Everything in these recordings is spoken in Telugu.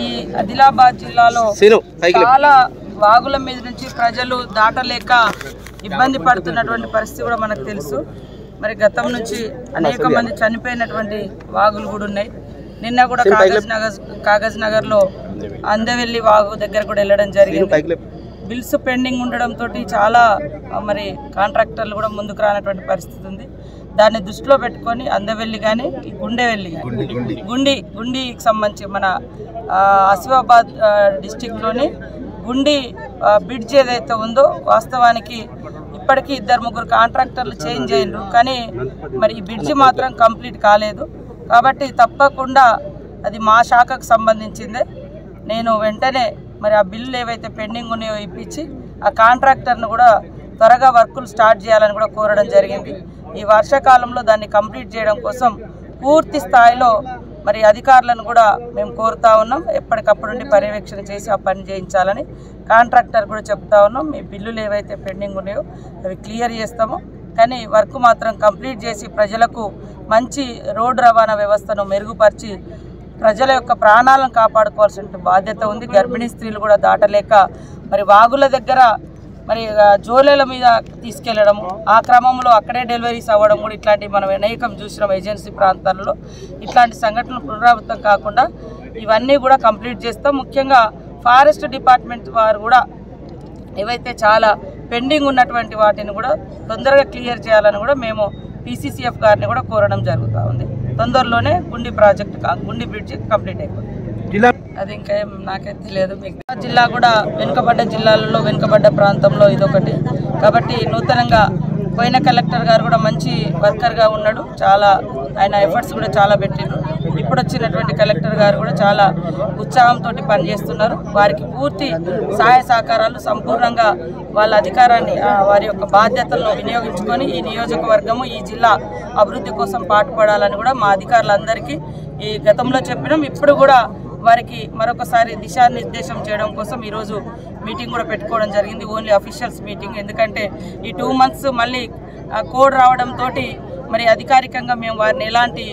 ఈ ఆదిలాబాద్ జిల్లాలో చాలా వాగుల మీద నుంచి ప్రజలు దాటలేక ఇబ్బంది పడుతున్నటువంటి పరిస్థితి కూడా మనకు తెలుసు. మరి గతం నుంచి అనేక మంది చనిపోయినటువంటి వాగులు కూడా ఉన్నాయి. నిన్న కూడా కాగజ్ నగర్లో అందవెల్లి వాగు దగ్గర కూడా వెళ్ళడం జరిగింది. బిల్స్ పెండింగ్ ఉండడంతో చాలా మరి కాంట్రాక్టర్లు కూడా ముందుకు రానటువంటి పరిస్థితి ఉంది. దాన్ని దృష్టిలో పెట్టుకొని అందవెల్లి కానీ గుండెవెల్లి కానీ గుండికి సంబంధించి మన ఆసిఫాబాద్ డిస్టిక్లోని గుండి బ్రిడ్జ్ ఏదైతే ఉందో వాస్తవానికి ఇప్పటికీ 2-3 కాంట్రాక్టర్లు చేంజ్ అయ్యారు. కానీ మరి ఈ బ్రిడ్జ్ మాత్రం కంప్లీట్ కాలేదు. కాబట్టి తప్పకుండా అది మా శాఖకు సంబంధించిందే. నేను వెంటనే మరి ఆ బిల్లు ఏవైతే పెండింగ్ ఉన్నాయో ఇప్పించి ఆ కాంట్రాక్టర్ను కూడా త్వరగా వర్కులు స్టార్ట్ చేయాలని కూడా కోరడం జరిగింది. ఈ వర్షాకాలంలో దాన్ని కంప్లీట్ చేయడం కోసం పూర్తి స్థాయిలో మరి అధికారులను కూడా మేము కోరుతా ఉన్నాం. ఎప్పటికప్పుడు పర్యవేక్షణ చేసి ఆ పని చేయించాలని కాంట్రాక్టర్ కూడా చెప్తా ఉన్నాం. మీ బిల్లులు ఏవైతే పెండింగ్ ఉన్నాయో అవి క్లియర్ చేస్తాము. కానీ వర్క్ మాత్రం కంప్లీట్ చేసి ప్రజలకు మంచి రోడ్డు రవాణా వ్యవస్థను మెరుగుపరిచి ప్రజల యొక్క ప్రాణాలను కాపాడుకోవాల్సిన బాధ్యత ఉంది. గర్భిణీ స్త్రీలు కూడా దాటలేక మరి వాగుల దగ్గర మరి జోలేల మీద తీసుకెళ్లడం, ఆ క్రమంలో అక్కడే డెలివరీస్ అవ్వడం కూడా ఇట్లాంటివి మనం అనేకం చూసినాం. ఏజెన్సీ ప్రాంతాల్లో ఇట్లాంటి సంఘటనలు పునరావృతం కాకుండా ఇవన్నీ కూడా కంప్లీట్ చేస్తాం. ముఖ్యంగా ఫారెస్ట్ డిపార్ట్మెంట్ వారు కూడా ఏవైతే చాలా పెండింగ్ ఉన్నటువంటి వాటిని కూడా తొందరగా క్లియర్ చేయాలని కూడా మేము PCCF గారిని కూడా కోరడం జరుగుతూ ఉంది. తొందరలోనే గుండి బ్రిడ్జ్ కంప్లీట్ అయిపోతుంది. అది ఇంకా నాకైతే తెలియదు. మిగతా జిల్లా కూడా వెనుకబడ్డ జిల్లాలలో వెనుకబడ్డ ప్రాంతంలో ఇదొకటి. కాబట్టి నూతనంగా పోయిన కలెక్టర్ గారు కూడా మంచి వర్కర్గా ఉన్నాడు. చాలా ఆయన ఎఫర్ట్స్ కూడా చాలా పెట్టిండ్రు. ఇప్పుడు వచ్చినటువంటి కలెక్టర్ గారు కూడా చాలా ఉత్సాహంతో పనిచేస్తున్నారు. వారికి పూర్తి సహాయ సహకారాలు సంపూర్ణంగా వాళ్ళ అధికారాన్ని వారి యొక్క బాధ్యతలను వినియోగించుకొని ఈ నియోజకవర్గము ఈ జిల్లా అభివృద్ధి కోసం పాటుపడాలని కూడా మా అధికారులందరికీ ఈ గతంలో చెప్పినాం. ఇప్పుడు కూడా వారికి మరొకసారి దిశానిర్దేశం చేయడం కోసం ఈరోజు మీటింగ్ కూడా పెట్టుకోవడం జరిగింది. Only officials meeting. ఎందుకంటే ఈ 2 months మళ్ళీ కోడ్ రావడంతో మరి అధికారికంగా మేము వారిని ఎలాంటి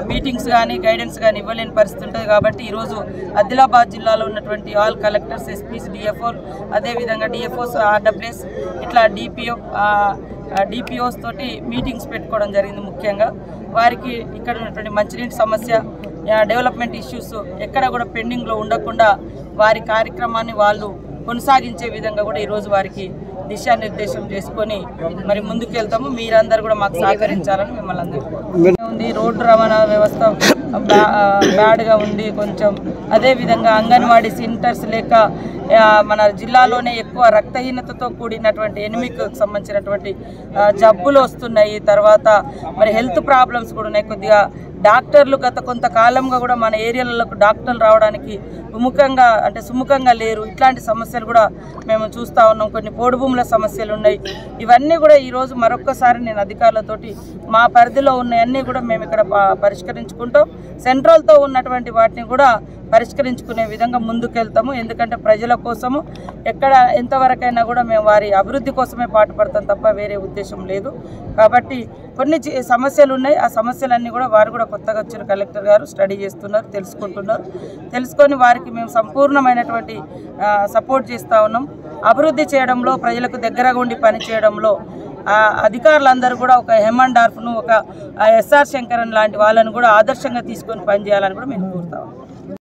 మీటింగ్స్ కానీ గైడెన్స్ కానీ ఇవ్వలేని పరిస్థితి ఉంటుంది. కాబట్టి ఈరోజు ఆదిలాబాద్ జిల్లాలో ఉన్నటువంటి ఆల్ కలెక్టర్స్, SPs, DFO, అదేవిధంగా DFOs, RWS ఇట్లా DPOs తోటి మీటింగ్స్ పెట్టుకోవడం జరిగింది. ముఖ్యంగా వారికి ఇక్కడ ఉన్నటువంటి మంచినీటి సమస్య, డెవలప్మెంట్ ఇష్యూస్ ఎక్కడ కూడా పెండింగ్లో ఉండకుండా వారి కార్యక్రమాన్ని వాళ్ళు కొనసాగించే విధంగా కూడా ఈరోజు వారికి దిశానిర్దేశం చేసుకొని మరి ముందుకు వెళ్తాము. మీరందరూ కూడా మాకు సహకరించాలని మిమ్మల్ని అందరూ ఉంది. రోడ్డు రవాణా వ్యవస్థ బ్యాడ్గా ఉంది కొంచెం. అదేవిధంగా అంగన్వాడీ సెంటర్స్ లేక మన జిల్లాలోనే ఎక్కువ రక్తహీనతతో కూడినటువంటి ఎనిమికి సంబంధించినటువంటి జబ్బులు వస్తున్నాయి. తర్వాత మరి హెల్త్ ప్రాబ్లమ్స్ కూడా ఉన్నాయి. కొద్దిగా డాక్టర్లు గత కొంతకాలంగా కూడా మన ఏరియాలకు డాక్టర్లు రావడానికి సుముఖంగా లేరు. ఇట్లాంటి సమస్యలు కూడా మేము చూస్తూ ఉన్నాం. కొన్ని పోడు భూముల సమస్యలు ఉన్నాయి. ఇవన్నీ కూడా ఈరోజు మరొక్కసారి నేను అధికారులతోటి మా పరిధిలో ఉన్నాయన్నీ కూడా మేము ఇక్కడ పరిష్కరించుకుంటాం. సెంట్రల్తో ఉన్నటువంటి వాటిని కూడా పరిష్కరించుకునే విధంగా ముందుకెళ్తాము. ఎందుకంటే ప్రజల కోసము ఎక్కడ ఎంతవరకైనా కూడా మేము వారి అభివృద్ధి కోసమే పాటుపడతాం తప్ప వేరే ఉద్దేశం లేదు. కాబట్టి కొన్ని సమస్యలు ఉన్నాయి. ఆ సమస్యలన్నీ కూడా వారు కూడా కొత్తగా వచ్చిన కలెక్టర్ గారు స్టడీ చేస్తున్నారు, తెలుసుకొని వారికి మేము సంపూర్ణమైనటువంటి సపోర్ట్ చేస్తూ ఉన్నాం. అభివృద్ధి చేయడంలో ప్రజలకు దగ్గరగా ఉండి పని చేయడంలో అధికారులందరూ కూడా ఒక హెమండార్ఫ్ను, ఒక SR శంకరన్ లాంటి వాళ్ళను కూడా ఆదర్శంగా తీసుకొని పనిచేయాలని కూడా మేము కోరుతాం.